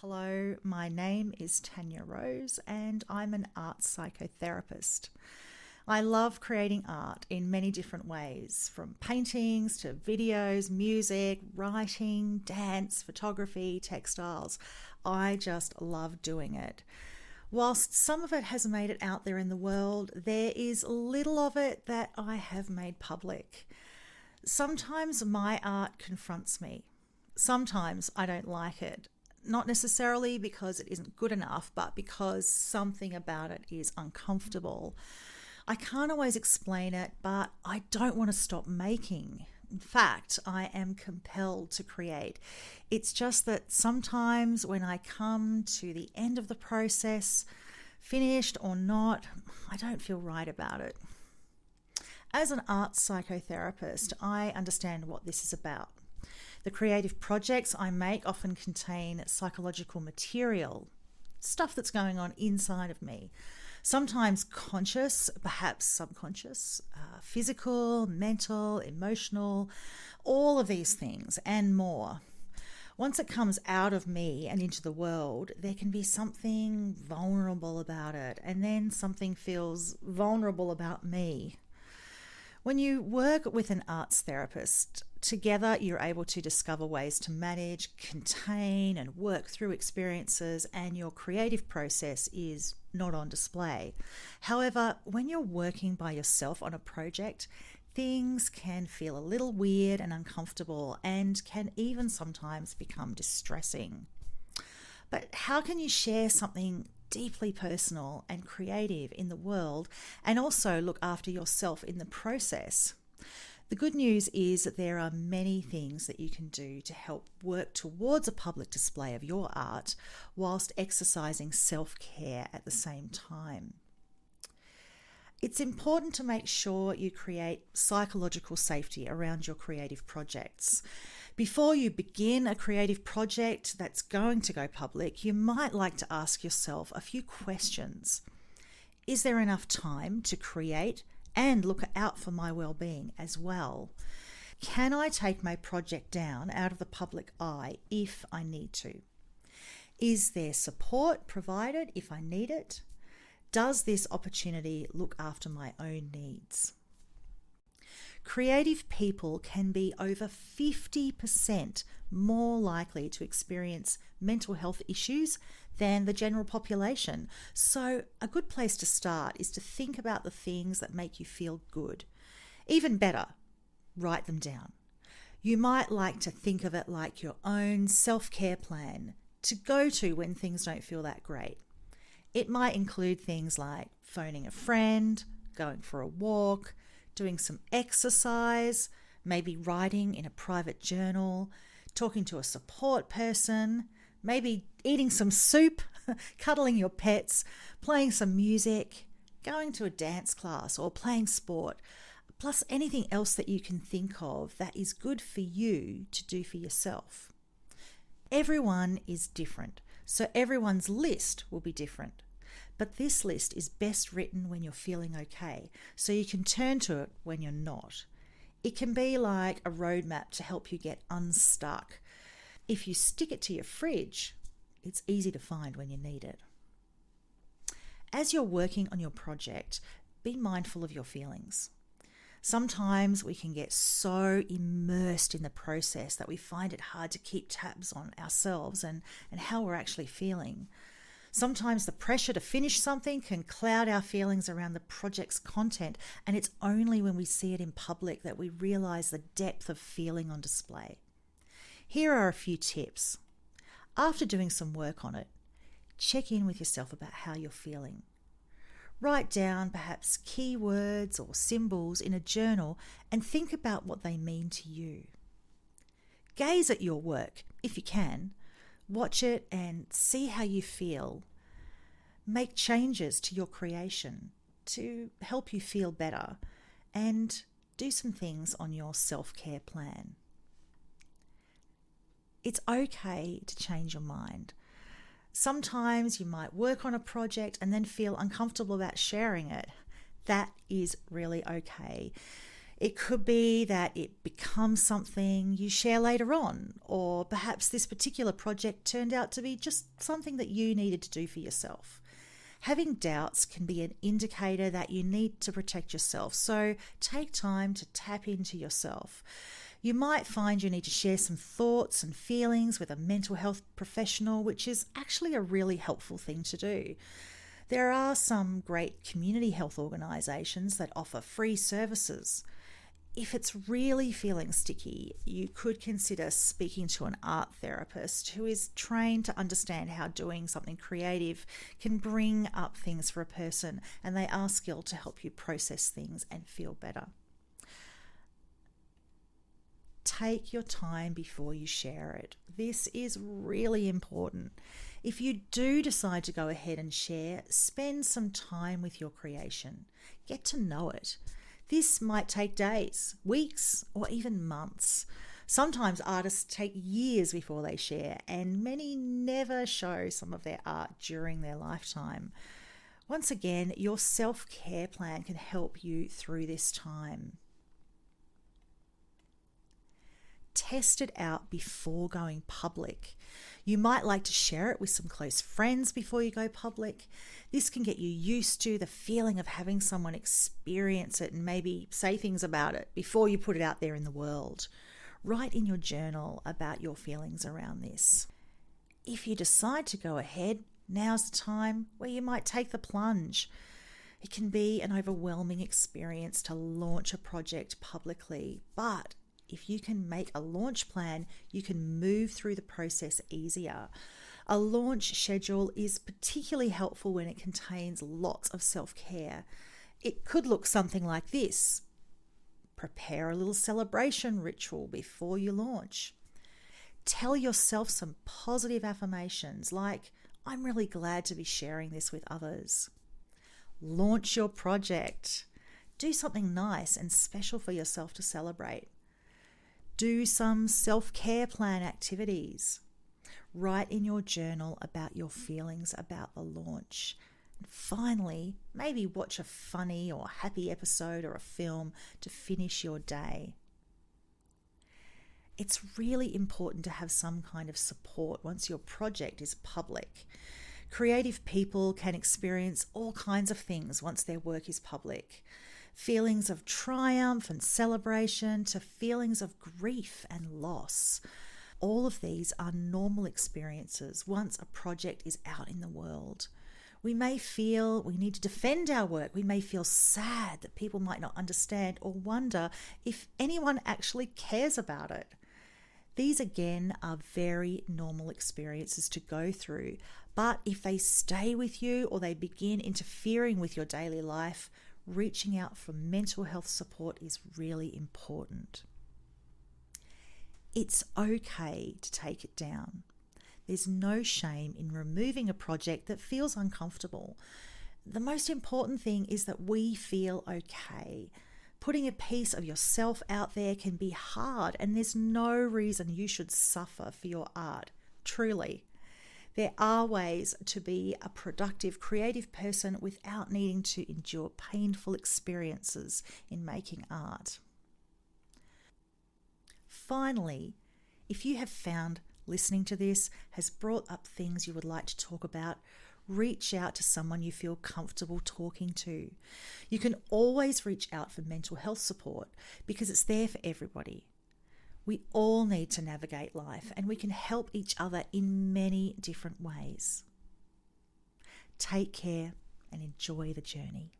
Hello, my name is Tania Rose and I'm an art psychotherapist. I love creating art in many different ways, from paintings to videos, music, writing, dance, photography, textiles. I just love doing it. Whilst some of it has made it out there in the world, there is little of it that I have made public. Sometimes my art confronts me. Sometimes I don't like it. Not necessarily because it isn't good enough, but because something about it is uncomfortable. I can't always explain it, but I don't want to stop making. In fact, I am compelled to create. It's just that sometimes when I come to the end of the process, finished or not, I don't feel right about it. As an art psychotherapist, I understand what this is about. The creative projects I make often contain psychological material, stuff that's going on inside of me. Sometimes conscious, perhaps subconscious, physical, mental, emotional, all of these things and more. Once it comes out of me and into the world, there can be something vulnerable about it, and then something feels vulnerable about me. When you work with an arts therapist, together you're able to discover ways to manage, contain, and work through experiences, and your creative process is not on display. However, when you're working by yourself on a project, things can feel a little weird and uncomfortable and can even sometimes become distressing. But how can you share something deeply personal and creative in the world and also look after yourself in the process? The good news is that there are many things that you can do to help work towards a public display of your art whilst exercising self-care at the same time. It's important to make sure you create psychological safety around your creative projects. Before you begin a creative project that's going to go public, you might like to ask yourself a few questions. Is there enough time to create and look out for my well-being as well? Can I take my project down out of the public eye if I need to? Is there support provided if I need it? Does this opportunity look after my own needs? Creative people can be over 50% more likely to experience mental health issues than the general population. So a good place to start is to think about the things that make you feel good. Even better, write them down. You might like to think of it like your own self-care plan to go to when things don't feel that great. It might include things like phoning a friend, going for a walk, doing some exercise, maybe writing in a private journal, talking to a support person, maybe eating some soup, cuddling your pets, playing some music, going to a dance class or playing sport, plus anything else that you can think of that is good for you to do for yourself. Everyone is different, so everyone's list will be different. But this list is best written when you're feeling okay, so you can turn to it when you're not. It can be like a roadmap to help you get unstuck. If you stick it to your fridge, it's easy to find when you need it. As you're working on your project, be mindful of your feelings. Sometimes we can get so immersed in the process that we find it hard to keep tabs on ourselves and how we're actually feeling. Sometimes the pressure to finish something can cloud our feelings around the project's content, and it's only when we see it in public that we realize the depth of feeling on display. Here are a few tips. After doing some work on it, check in with yourself about how you're feeling. Write down perhaps keywords or symbols in a journal and think about what they mean to you. Gaze at your work, if you can. Watch it and see how you feel. Make changes to your creation to help you feel better, and do some things on your self-care plan. It's okay to change your mind. Sometimes you might work on a project and then feel uncomfortable about sharing it. That is really okay. It could be that it becomes something you share later on, or perhaps this particular project turned out to be just something that you needed to do for yourself. Having doubts can be an indicator that you need to protect yourself, so take time to tap into yourself. You might find you need to share some thoughts and feelings with a mental health professional, which is actually a really helpful thing to do. There are some great community health organisations that offer free services. If it's really feeling sticky, you could consider speaking to an art therapist who is trained to understand how doing something creative can bring up things for a person, and they are skilled to help you process things and feel better. Take your time before you share it. This is really important. If you do decide to go ahead and share, spend some time with your creation. Get to know it. This might take days, weeks, or even months. Sometimes artists take years before they share, and many never show some of their art during their lifetime. Once again, your self-care plan can help you through this time. Test it out before going public. You might like to share it with some close friends before you go public. This can get you used to the feeling of having someone experience it and maybe say things about it before you put it out there in the world. Write in your journal about your feelings around this. If you decide to go ahead, now's the time where you might take the plunge. It can be an overwhelming experience to launch a project publicly, but if you can make a launch plan, you can move through the process easier. A launch schedule is particularly helpful when it contains lots of self-care. It could look something like this. Prepare a little celebration ritual before you launch. Tell yourself some positive affirmations like, I'm really glad to be sharing this with others. Launch your project. Do something nice and special for yourself to celebrate. Do some self-care plan activities. Write in your journal about your feelings about the launch. And finally, maybe watch a funny or happy episode or a film to finish your day. It's really important to have some kind of support once your project is public. Creative people can experience all kinds of things once their work is public. Feelings of triumph and celebration to feelings of grief and loss. All of these are normal experiences once a project is out in the world. We may feel we need to defend our work. We may feel sad that people might not understand or wonder if anyone actually cares about it. These again are very normal experiences to go through, but if they stay with you or they begin interfering with your daily life, reaching out for mental health support is really important. It's okay to take it down. There's no shame in removing a project that feels uncomfortable. The most important thing is that we feel okay. Putting a piece of yourself out there can be hard, and there's no reason you should suffer for your art, truly. There are ways to be a productive, creative person without needing to endure painful experiences in making art. Finally, if you have found listening to this has brought up things you would like to talk about, reach out to someone you feel comfortable talking to. You can always reach out for mental health support because it's there for everybody. We all need to navigate life, and we can help each other in many different ways. Take care and enjoy the journey.